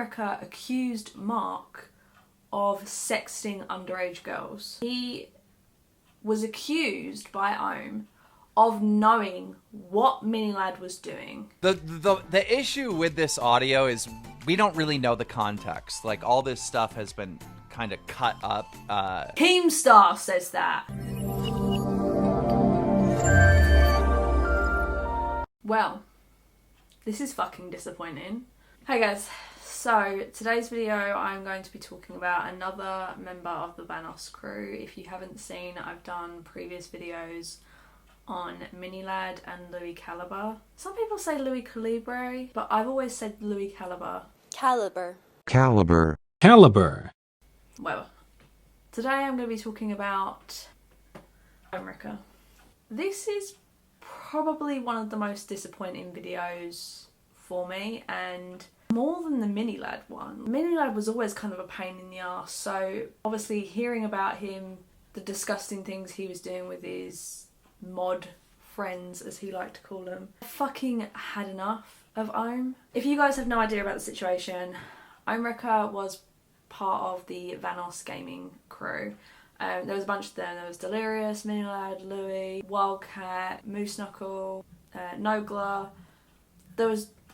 OHMWRECKER accused Mark of sexting underage girls. He was accused by Ohm of knowing what Minilad was doing. The issue with this audio is we don't really know the context. Like, all this stuff has been kind of cut up. Keemstar says that. Well, this is fucking disappointing. Hey guys, so today's video I'm going to be talking about another member of the Vanoss crew. If you haven't seen, I've done previous videos on Minilad and Louis Caliber. Some people say Louis Calibre, but I've always said Louis Caliber. Caliber. Well, today I'm going to be talking about OHMWRECKER. This is probably one of the most disappointing videos for me, and more than the Minilad one. Minilad was always kind of a pain in the ass, so obviously hearing about him, the disgusting things he was doing with his mod friends, as he liked to call them, I fucking had enough of Ohm. If you guys have no idea about the situation, OHMWRECKER was part of the Vanoss gaming crew. There was a bunch of them. There was Delirious, Minilad, Louis, Wildcat, Moose Knuckle, Nogla.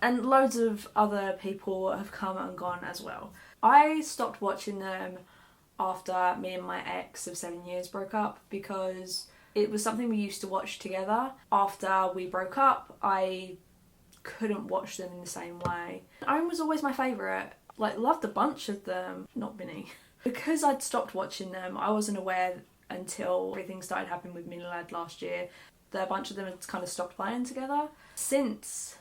And loads of other people have come and gone as well. I stopped watching them after me and my ex of 7 years broke up, because it was something we used to watch together. After we broke up, I couldn't watch them in the same way. Ohm was always my favourite. Like, loved a bunch of them. Not Minnie. Because I'd stopped watching them, I wasn't aware until everything started happening with Minilad last year. A bunch of them had kind of stopped playing together. Since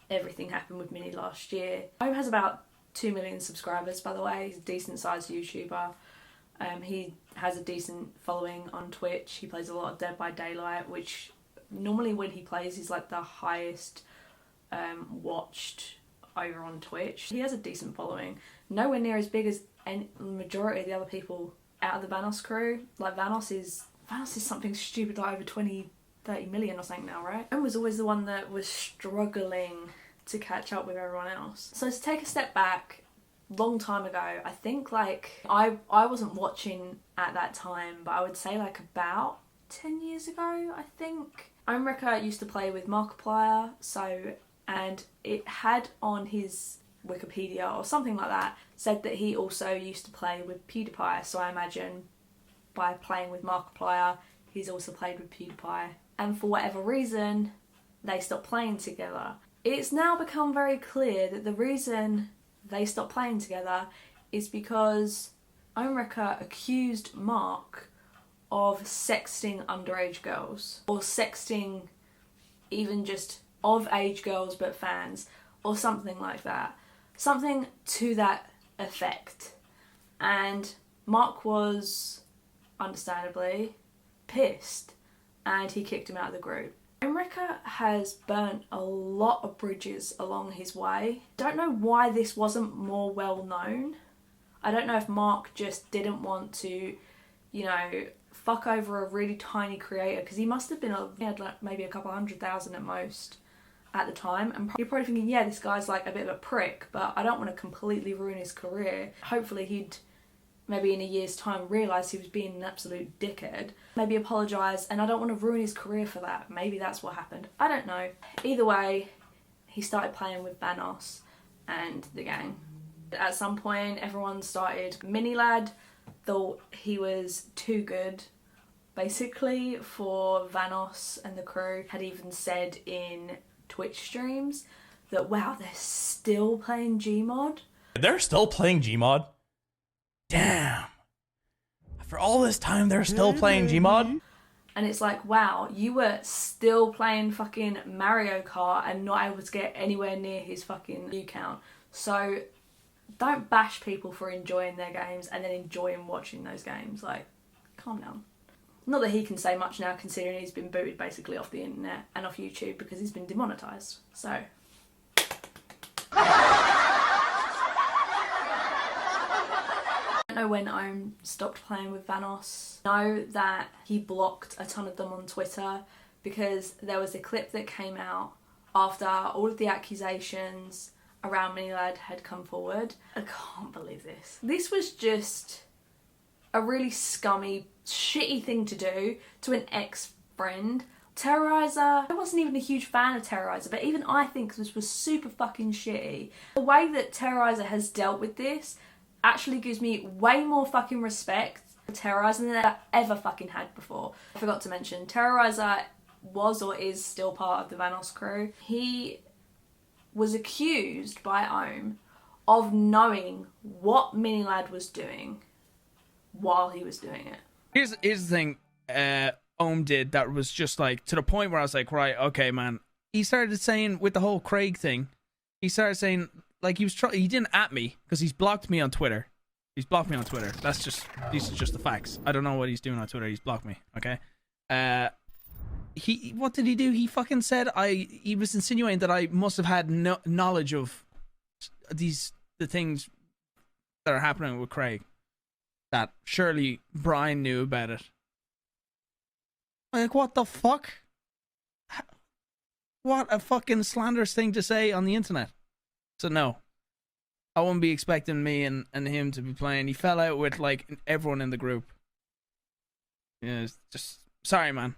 everything happened with Minnie last year, Ohm has about 2 million subscribers, by the way. He's a decent sized YouTuber. He has a decent following on Twitch. He plays a lot of Dead by Daylight, which normally when he plays he's like the highest watched over on Twitch. He has a decent following. Nowhere near as big as the majority of the other people out of the Vanoss crew. Like, Vanoss is something stupid like over 20-30 million or something now, right? And was always the one that was struggling to catch up with everyone else. So to take a step back, long time ago, I think, like, I wasn't watching at that time, but I would say like about 10 years ago, I think. OHMWRECKER used to play with Markiplier, and it had on his Wikipedia or something like that said that he also used to play with PewDiePie, so I imagine by playing with Markiplier he's also played with PewDiePie, and for whatever reason they stopped playing together. It's now become very clear that the reason they stopped playing together is because OHMWRECKER accused Mark of sexting underage girls, or sexting even just of age girls but fans, or something like that. Something to that effect. And Mark was, understandably, pissed, and he kicked him out of the group. OHMWRECKER has burnt a lot of bridges along his way. Don't know why this wasn't more well known. I don't know if Mark just didn't want to, you know, fuck over a really tiny creator, because he must have been, he had like maybe a couple 100,000 at most at the time, and you're probably thinking, yeah, this guy's like a bit of a prick, but I don't want to completely ruin his career. Hopefully he'd maybe in a year's time realise he was being an absolute dickhead, maybe apologise, and I don't want to ruin his career for that. Maybe that's what happened. I don't know. Either way, he started playing with Vanoss and the gang. At some point, everyone started. Minilad thought he was too good, basically, for Vanoss and the crew. Had even said in Twitch streams that, wow, they're still playing Gmod. They're still playing Gmod? Damn. After all this time, they're still playing Gmod? And it's like, wow, you were still playing fucking Mario Kart and not able to get anywhere near his fucking view count. So don't bash people for enjoying their games and then enjoying watching those games. Like, calm down. Not that he can say much now, considering he's been booted basically off the internet and off YouTube because he's been demonetised. So I don't know when Ohm stopped playing with Vanoss. I know that he blocked a ton of them on Twitter because there was a clip that came out after all of the accusations around Minilad had come forward. I can't believe this. This was just a really scummy, shitty thing to do to an ex-friend. Terroriser, I wasn't even a huge fan of Terroriser, but even I think this was super fucking shitty. The way that Terroriser has dealt with this actually gives me way more fucking respect for Terroriser than I've ever fucking had before. I forgot to mention, Terroriser was or is still part of the Vanoss crew. He was accused by Ohm of knowing what Minilad was doing while he was doing it. Here's the thing Ohm did that was just like to the point where I was like, right, okay, man. He started saying with the whole Craig thing, he started saying like he didn't at me because he's blocked me on Twitter. He's blocked me on Twitter. These are just the facts. I don't know what he's doing on Twitter. He's blocked me. Okay. What did he do? He fucking said he was insinuating that I must have had no knowledge of the things that are happening with Craig. That surely Brian knew about it. Like, what the fuck? What a fucking slanderous thing to say on the internet. So no, I wouldn't be expecting me and him to be playing. He fell out with like everyone in the group. Yeah, it's just sorry, man.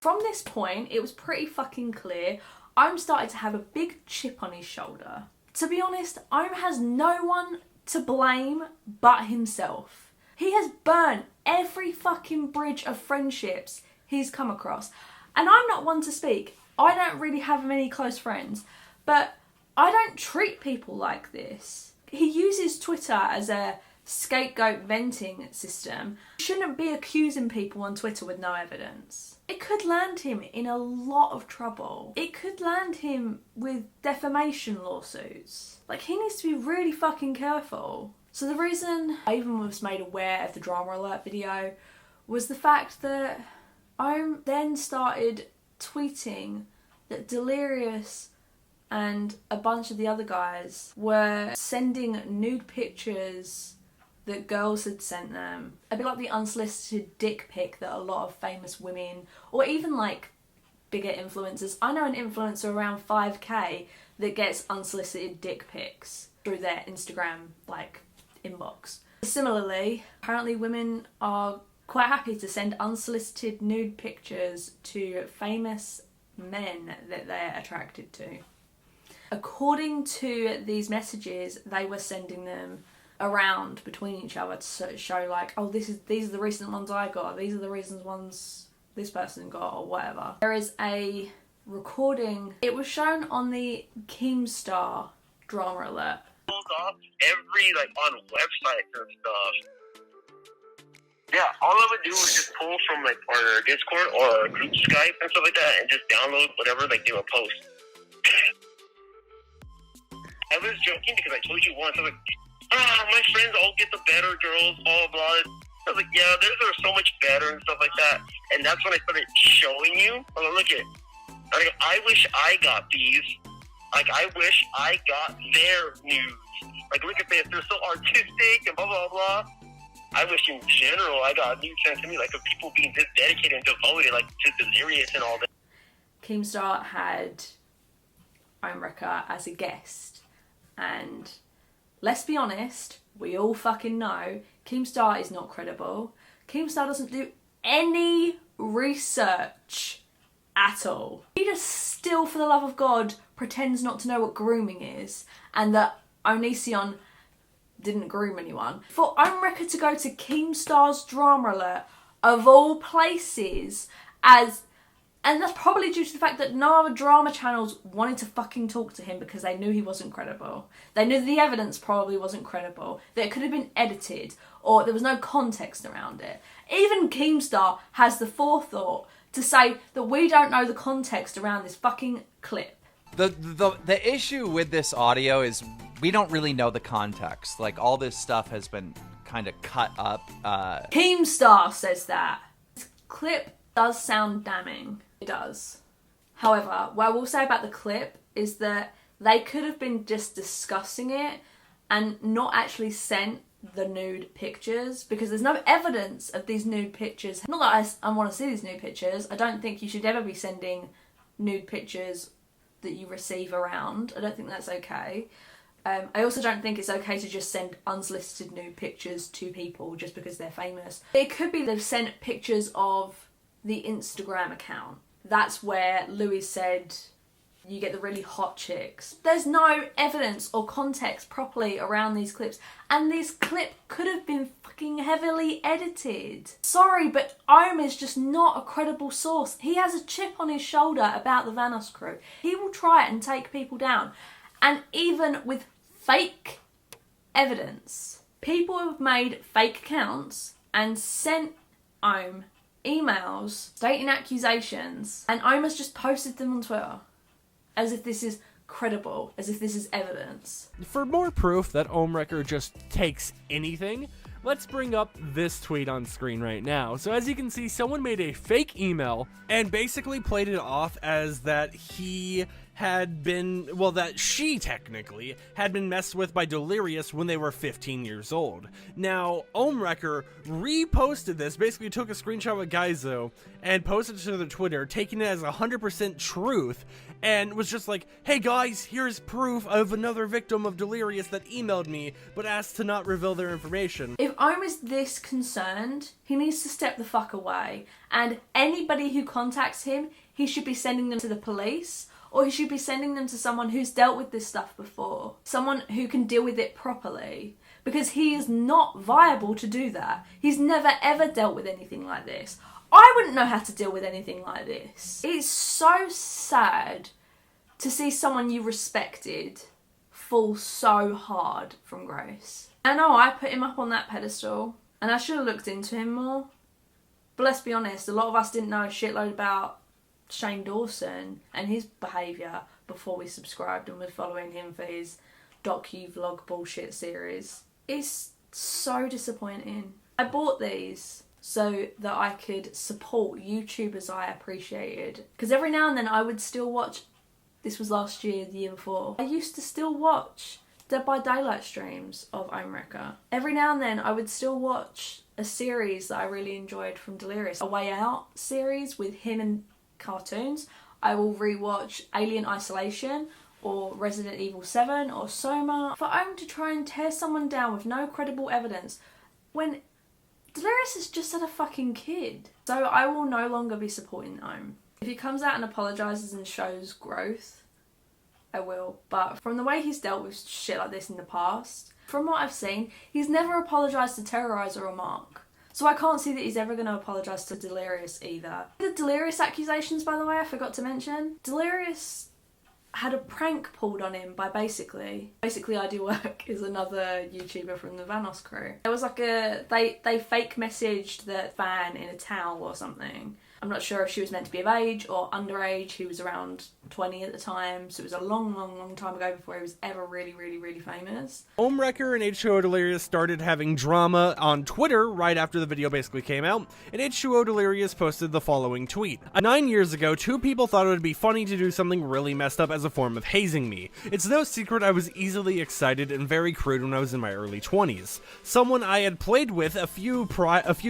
From this point, it was pretty fucking clear Ohm started to have a big chip on his shoulder. To be honest, Ohm has no one to blame but himself. He has burned every fucking bridge of friendships he's come across. And I'm not one to speak. I don't really have many close friends, but I don't treat people like this. He uses Twitter as a scapegoat venting system. Shouldn't be accusing people on Twitter with no evidence. It could land him in a lot of trouble. It could land him with defamation lawsuits. Like, he needs to be really fucking careful. So the reason I even was made aware of the Drama Alert video was the fact that I then started tweeting that Delirious and a bunch of the other guys were sending nude pictures that girls had sent them. A bit like the unsolicited dick pic that a lot of famous women, or even like bigger influencers. I know an influencer around 5k that gets unsolicited dick pics through their Instagram like inbox. Similarly, apparently women are quite happy to send unsolicited nude pictures to famous men that they're attracted to. According to these messages, they were sending them around between each other to show like, oh, these are the recent ones I got, these are the recent ones this person got, or whatever. There is a recording. It was shown on the Keemstar Drama Alert. Off every on websites and stuff. Yeah, all I would do was just pull from our Discord or our group Skype and stuff like that, and just download whatever they would post. I was joking because I told you once, I was like, my friends all get the better girls, blah blah. I was like, yeah, theirs are so much better and stuff like that. And that's when I started showing you. Oh, look at. I wish I got these. I wish I got their news. Look at this. They're so artistic and blah, blah, blah. I wish in general I got news sent to me, of people being this dedicated and devoted, to Delirious and all that. Keemstar had OHMWRECKER as a guest. And let's be honest, we all fucking know Keemstar is not credible. Keemstar doesn't do any research at all. He just still, for the love of God, pretends not to know what grooming is, and that Onision didn't groom anyone. For OHMWRECKER to go to Keemstar's Drama Alert, of all places, and that's probably due to the fact that no other drama channels wanted to fucking talk to him because they knew he wasn't credible. They knew the evidence probably wasn't credible, that it could have been edited, or there was no context around it. Even Keemstar has the forethought to say that we don't know the context around this fucking clip. The issue with this audio is we don't really know the context. All this stuff has been kind of cut up. Keemstar says that. This clip does sound damning. It does. However, what I will say about the clip is that they could have been just discussing it and not actually sent the nude pictures, because there's no evidence of these nude pictures. Not that I want to see these nude pictures. I don't think you should ever be sending nude pictures that you receive around. I don't think that's okay. I also don't think it's okay to just send unsolicited nude pictures to people just because they're famous. It could be they've sent pictures of the Instagram account. That's where Louis said you get the really hot chicks. There's no evidence or context properly around these clips, and this clip could have been fucking heavily edited. Sorry, but Ohm is just not a credible source. He has a chip on his shoulder about the Vanoss crew. He will try and take people down. And even with fake evidence, people have made fake accounts and sent Ohm emails stating accusations, and Ohm has just posted them on Twitter as if this is credible, as if this is evidence. For more proof that OHMWRECKER just takes anything, let's bring up this tweet on screen right now. So as you can see, someone made a fake email and basically played it off as that he had been, well, that she technically had been messed with by Delirious when they were 15 years old. Now, OHMWRECKER reposted this, basically took a screenshot of Gaizo and posted it to their Twitter, taking it as 100% truth, and was just like, hey guys, here's proof of another victim of Delirious that emailed me, but asked to not reveal their information. If Ohm is this concerned, he needs to step the fuck away, and anybody who contacts him, he should be sending them to the police, or he should be sending them to someone who's dealt with this stuff before. Someone who can deal with it properly. Because he is not viable to do that. He's never ever dealt with anything like this. I wouldn't know how to deal with anything like this. It's so sad to see someone you respected fall so hard from grace. I know I put him up on that pedestal, and I should have looked into him more. But let's be honest, a lot of us didn't know a shitload about Shane Dawson and his behaviour before we subscribed and were following him for his docu-vlog bullshit series. It's so disappointing. I bought these so that I could support YouTubers I appreciated. Because every now and then I would still watch, this was last year, the year before, I used to still watch Dead by Daylight streams of OHMWRECKER. Every now and then I would still watch a series that I really enjoyed from Delirious, a Way Out series with him and cartoons. I will rewatch Alien Isolation or Resident Evil 7 or Soma. For Ohm to try and tear someone down with no credible evidence when Delirious is just a fucking kid. So I will no longer be supporting Ohm. If he comes out and apologises and shows growth, I will. But from the way he's dealt with shit like this in the past, from what I've seen, he's never apologised to Terroriser or Mark. So I can't see that he's ever going to apologise to Delirious either. The Delirious accusations, by the way, I forgot to mention. Delirious had a prank pulled on him by Basically I Do Work is another YouTuber from the Vanoss crew. There was like they fake messaged the fan in a towel or something. I'm not sure if she was meant to be of age or underage. He was around 20 at the time, so it was a long time ago before he was ever really famous. OHMWRECKER and H2O Delirious started having drama on Twitter right after the video basically came out, and H2O Delirious posted the following tweet. 9 years ago, two people thought it would be funny to do something really messed up as a form of hazing me. It's no secret I was easily excited and very crude when I was in my early 20s. Someone I had played with a few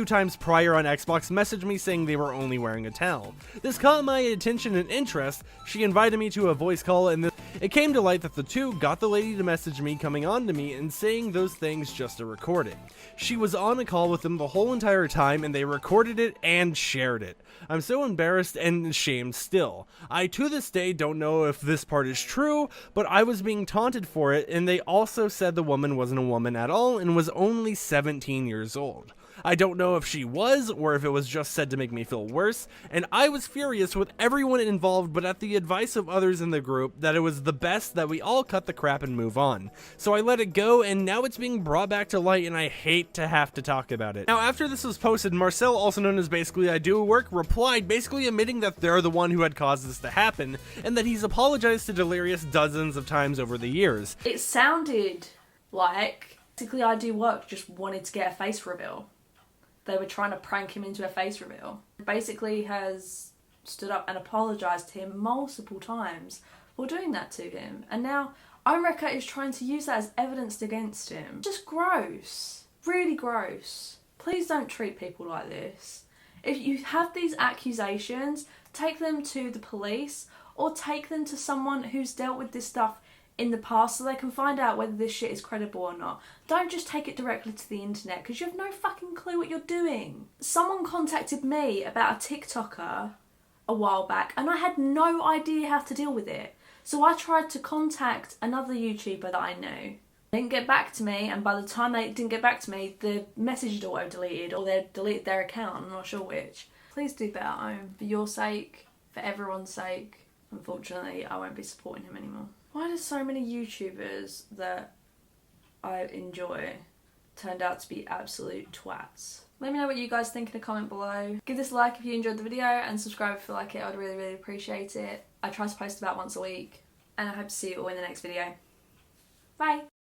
times prior on Xbox messaged me saying they were only wearing a towel. This caught my attention and interest. She invited me to a voice call, and it came to light that the two got the lady to message me coming on to me and saying those things just to record it. She was on a call with them the whole entire time, and they recorded it and shared it. I'm so embarrassed and ashamed still. I to this day don't know if this part is true, but I was being taunted for it, and they also said the woman wasn't a woman at all and was only 17 years old. I don't know if she was, or if it was just said to make me feel worse, and I was furious with everyone involved, but at the advice of others in the group, that it was the best that we all cut the crap and move on. So I let it go, and now it's being brought back to light, and I hate to have to talk about it. Now, after this was posted, Marcel, also known as Basically I Do Work, replied, basically admitting that they're the one who had caused this to happen, and that he's apologized to Delirious dozens of times over the years. It sounded like Basically I Do Work just wanted to get a face reveal. They were trying to prank him into a face reveal. Basically has stood up and apologised to him multiple times for doing that to him. And now OHMWRECKER is trying to use that as evidence against him. Just gross. Really gross. Please don't treat people like this. If you have these accusations, take them to the police or take them to someone who's dealt with this stuff in the past so they can find out whether this shit is credible or not. Don't just take it directly to the internet because you have no fucking clue what you're doing. Someone contacted me about a TikToker a while back and I had no idea how to deal with it. So I tried to contact another YouTuber that I knew. They didn't get back to me, and by the time they didn't get back to me, the message had auto-deleted or they'd deleted their account, I'm not sure which. Please do better, Ohm. For your sake, for everyone's sake. Unfortunately, I won't be supporting him anymore. Why do so many YouTubers that I enjoy turned out to be absolute twats? Let me know what you guys think in a comment below. Give this a like if you enjoyed the video and subscribe if you like it. I'd really, really appreciate it. I try to post about once a week and I hope to see you all in the next video. Bye!